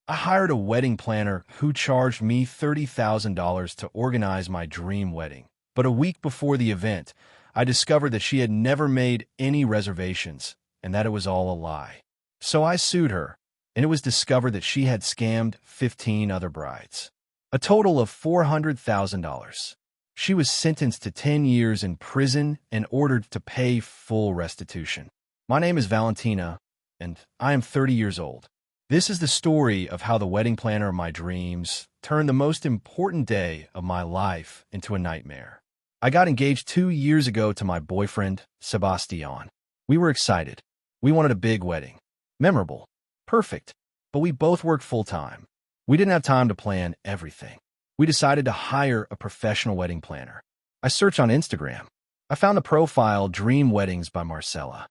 I hired a wedding planner who charged me $30,000 to organize my dream wedding. But a week before the event, I discovered that she had never made any reservations and that it was all a lie. So I sued her, and it was discovered that she had scammed 15 other brides. A total of $400,000. She was sentenced to 10 years in prison and ordered to pay full restitution. My name is Valentina, and I am 30 years old. This is the story of how the wedding planner of my dreams turned the most important day of my life into a nightmare. I got engaged 2 years ago to my boyfriend, Sebastian. We were excited. We wanted a big wedding. Memorable. Perfect. But we both worked full-time. We didn't have time to plan everything. We decided to hire a professional wedding planner. I searched on Instagram. I found the profile Dream Weddings by Marcella.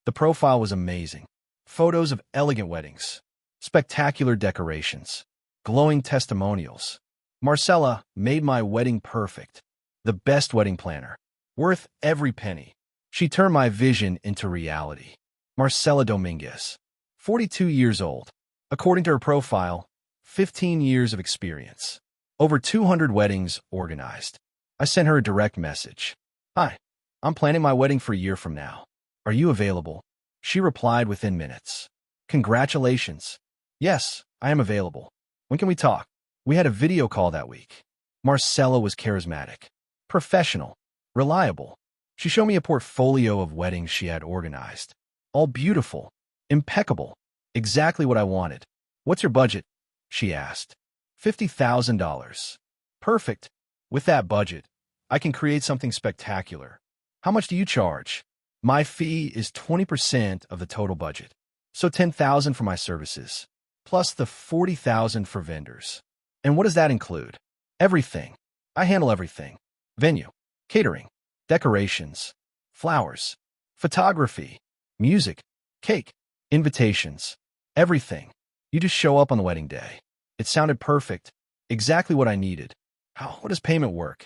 The profile was amazing. Photos of elegant weddings. Spectacular decorations, glowing testimonials. Marcella made my wedding perfect. The best wedding planner. Worth every penny. She turned my vision into reality. Marcela Dominguez, 42 years old. According to her profile, 15 years of experience. Over 200 weddings organized. I sent her a direct message. Hi, I'm planning my wedding for a year from now. Are you available? She replied within minutes. Congratulations. Yes, I am available. When can we talk? We had a video call that week. Marcella was charismatic, professional, reliable. She showed me a portfolio of weddings she had organized. All beautiful, impeccable, exactly what I wanted. What's your budget? She asked. $50,000. Perfect. With that budget, I can create something spectacular. How much do you charge? My fee is 20% of the total budget. So $10,000 for my services, plus the $40,000 for vendors. And what does that include? Everything. I handle everything. Venue, catering, decorations, flowers, photography, music, cake, invitations, everything. You just show up on the wedding day. It sounded perfect. Exactly what I needed. How does payment work?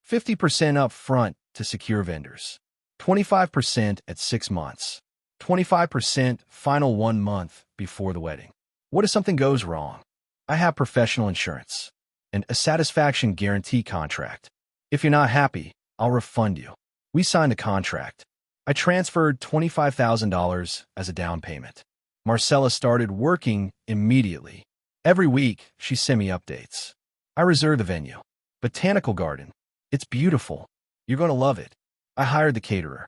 50% up front to secure vendors. 25% at 6 months. 25% final 1 month before the wedding. What if something goes wrong? I have professional insurance and a satisfaction guarantee contract. If you're not happy, I'll refund you. We signed a contract. I transferred $25,000 as a down payment. Marcella started working immediately. Every week, she sent me updates. I reserved the venue. Botanical Garden. It's beautiful. You're going to love it. I hired the caterer.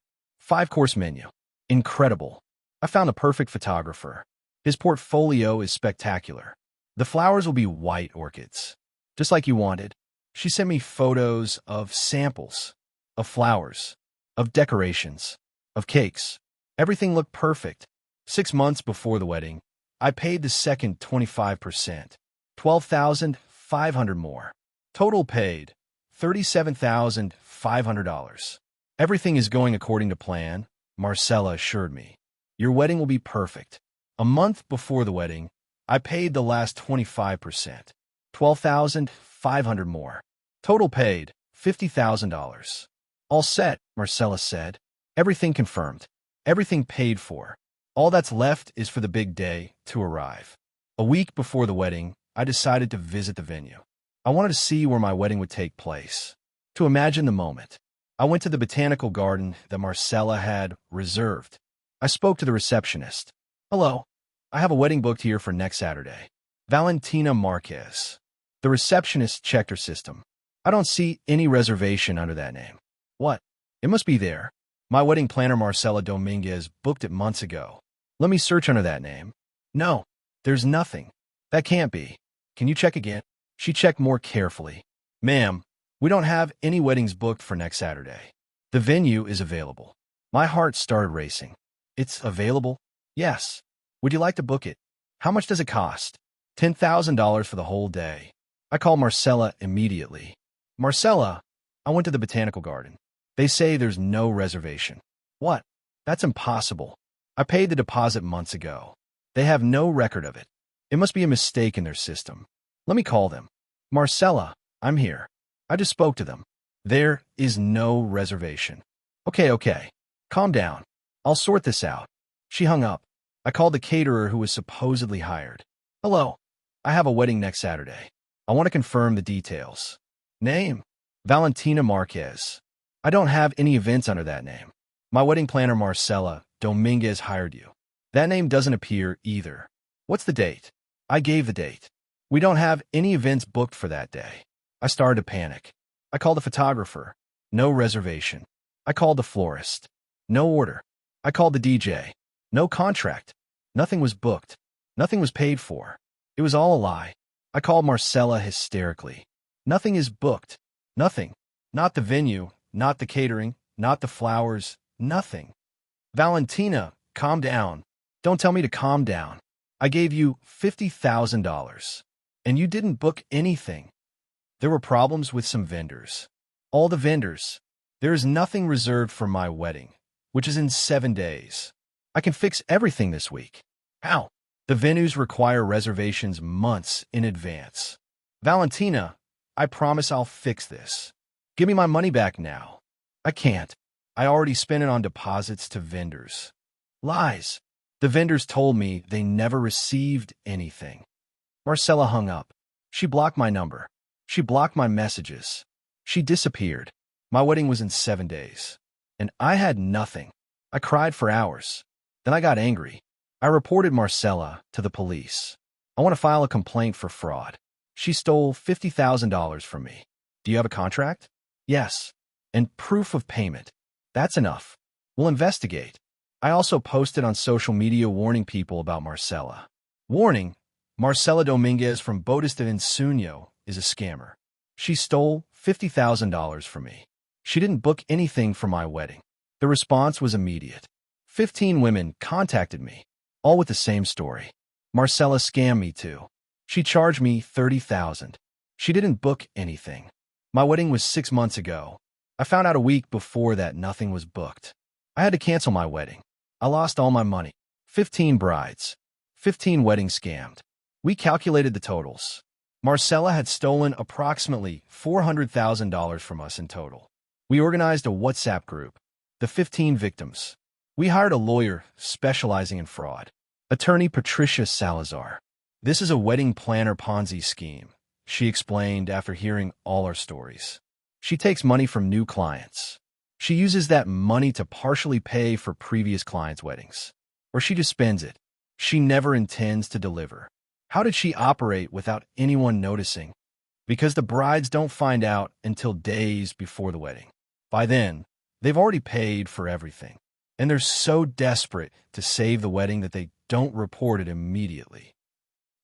5-course menu. Incredible. I found the perfect photographer. His portfolio is spectacular. The flowers will be white orchids, just like you wanted. She sent me photos of samples, of flowers, of decorations, of cakes. Everything looked perfect. 6 months before the wedding, I paid the second 25%, $12,500 more. Total paid, $37,500. Everything is going according to plan, Marcella assured me. Your wedding will be perfect. A month before the wedding, I paid the last 25%, $12,500 more. Total paid, $50,000. All set, Marcella said. Everything confirmed. Everything paid for. All that's left is for the big day to arrive. A week before the wedding, I decided to visit the venue. I wanted to see where my wedding would take place, to imagine the moment. I went to the botanical garden that Marcella had reserved. I spoke to the receptionist. Hello, I have a wedding booked here for next Saturday. Valentina Marquez. The receptionist checked her system. I don't see any reservation under that name. What? It must be there. My wedding planner Marcela Dominguez booked it months ago. Let me search under that name. No, there's nothing. That can't be. Can you check again? She checked more carefully. Ma'am, we don't have any weddings booked for next Saturday. The venue is available. My heart started racing. It's available? Yes. Would you like to book it? How much does it cost? $10,000 for the whole day. I called Marcella immediately. Marcella, I went to the botanical garden. They say there's no reservation. What? That's impossible. I paid the deposit months ago. They have no record of it. It must be a mistake in their system. Let me call them. Marcella, I'm here. I just spoke to them. There is no reservation. Okay. Calm down. I'll sort this out. She hung up. I called the caterer who was supposedly hired. Hello. I have a wedding next Saturday. I want to confirm the details. Name: Valentina Marquez. I don't have any events under that name. My wedding planner Marcela Dominguez hired you. That name doesn't appear either. What's the date? I gave the date. We don't have any events booked for that day. I started to panic. I called the photographer. No reservation. I called the florist. No order. I called the DJ. No contract. Nothing was booked. Nothing was paid for. It was all a lie. I called Marcella hysterically. Nothing is booked. Nothing. Not the venue, not the catering, not the flowers, nothing. Valentina, calm down. Don't tell me to calm down. I gave you $50,000, and you didn't book anything. There were problems with some vendors. All the vendors. There is nothing reserved for my wedding, which is in 7 days. I can fix everything this week. How? The venues require reservations months in advance. Valentina, I promise I'll fix this. Give me my money back now. I can't. I already spent it on deposits to vendors. Lies. The vendors told me they never received anything. Marcella hung up. She blocked my number. She blocked my messages. She disappeared. My wedding was in 7 days, and I had nothing. I cried for hours. Then I got angry. I reported Marcella to the police. I want to file a complaint for fraud. She stole $50,000 from me. Do you have a contract? Yes. And proof of payment. That's enough. We'll investigate. I also posted on social media warning people about Marcella. Warning: Marcela Dominguez from Bodas de Ensueño is a scammer. She stole $50,000 from me. She didn't book anything for my wedding. The response was immediate. 15 women contacted me, all with the same story. Marcella scammed me too. She charged me $30,000. She didn't book anything. My wedding was 6 months ago. I found out a week before that nothing was booked. I had to cancel my wedding. I lost all my money. 15 brides. 15 weddings scammed. We calculated the totals. Marcella had stolen approximately $400,000 from us in total. We organized a WhatsApp group, the 15 victims. We hired a lawyer specializing in fraud, attorney Patricia Salazar. This is a wedding planner Ponzi scheme, she explained after hearing all our stories. She takes money from new clients. She uses that money to partially pay for previous clients' weddings. Or she just spends it. She never intends to deliver. How did she operate without anyone noticing? Because the brides don't find out until days before the wedding. By then, they've already paid for everything. And they're so desperate to save the wedding that they don't report it immediately.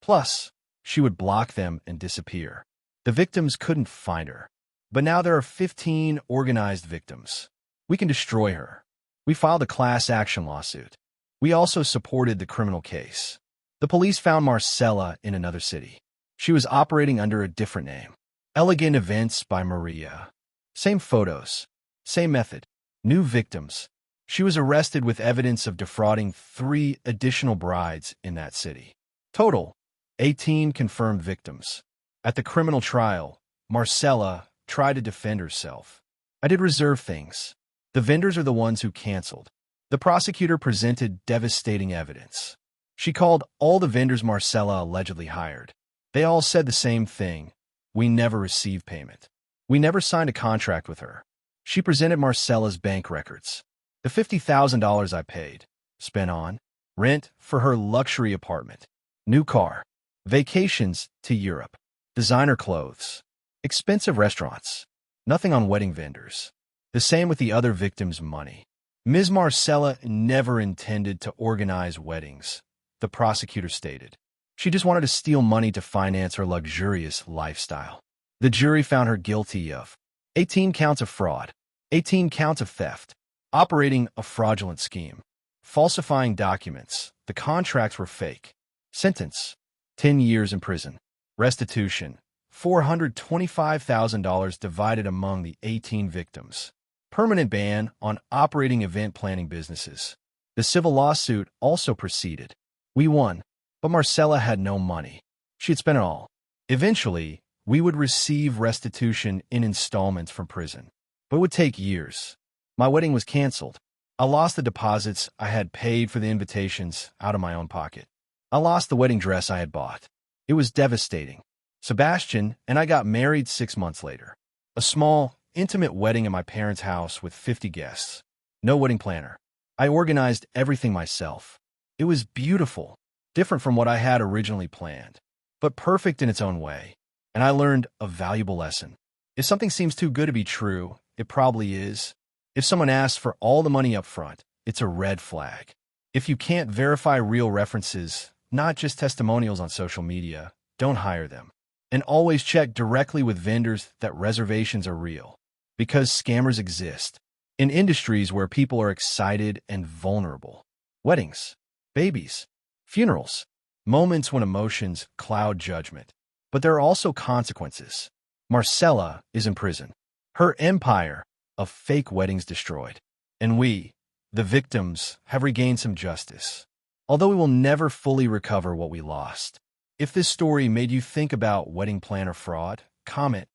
Plus, she would block them and disappear. The victims couldn't find her. But now there are 15 organized victims. We can destroy her. We filed a class action lawsuit. We also supported the criminal case. The police found Marcella in another city. She was operating under a different name. Elegant Events by Maria. Same photos. Same method. New victims. She was arrested with evidence of defrauding 3 additional brides in that city. Total, 18 confirmed victims. At the criminal trial, Marcella tried to defend herself. I did reserve things. The vendors are the ones who canceled. The prosecutor presented devastating evidence. She called all the vendors Marcella allegedly hired. They all said the same thing. We never received payment. We never signed a contract with her. She presented Marcella's bank records. The $50,000 I paid, spent on rent for her luxury apartment, new car, vacations to Europe, designer clothes, expensive restaurants, nothing on wedding vendors. The same with the other victims' money. Ms. Marcella never intended to organize weddings, the prosecutor stated. She just wanted to steal money to finance her luxurious lifestyle. The jury found her guilty of 18 counts of fraud, 18 counts of theft, operating a fraudulent scheme, falsifying documents. The contracts were fake. Sentence: 10 years in prison. Restitution: $425,000 divided among the 18 victims. Permanent ban on operating event planning businesses. The civil lawsuit also proceeded. We won, but Marcella had no money. She had spent it all. Eventually, we would receive restitution in installments from prison, but it would take years. My wedding was canceled. I lost the deposits I had paid for the invitations out of my own pocket. I lost the wedding dress I had bought. It was devastating. Sebastian and I got married 6 months later. A small, intimate wedding at my parents' house with 50 guests. No wedding planner. I organized everything myself. It was beautiful, different from what I had originally planned, but perfect in its own way. And I learned a valuable lesson. If something seems too good to be true, it probably is. If someone asks for all the money up front, it's a red flag. If you can't verify real references, not just testimonials on social media, don't hire them. And always check directly with vendors that reservations are real, because scammers exist. In industries where people are excited and vulnerable. Weddings, babies, funerals, moments when emotions cloud judgment. But there are also consequences. Marcella is in prison. Her empire of fake weddings destroyed. And we, the victims, have regained some justice. Although we will never fully recover what we lost. If this story made you think about wedding planner fraud, comment.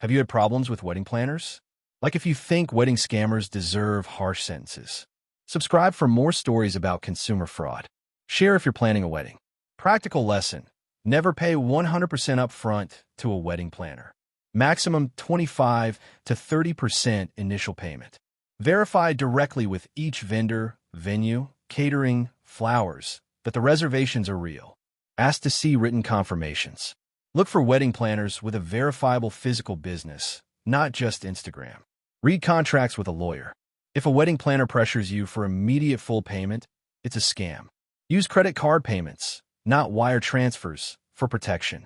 Have you had problems with wedding planners? Like if you think wedding scammers deserve harsh sentences. Subscribe for more stories about consumer fraud. Share if you're planning a wedding. Practical lesson. Never pay 100% upfront to a wedding planner. Maximum 25 to 30% initial payment. Verify directly with each vendor, venue, catering, flowers, that the reservations are real. Ask to see written confirmations. Look for wedding planners with a verifiable physical business, not just Instagram. Read contracts with a lawyer. If a wedding planner pressures you for immediate full payment, it's a scam. Use credit card payments, not wire transfers, for protection.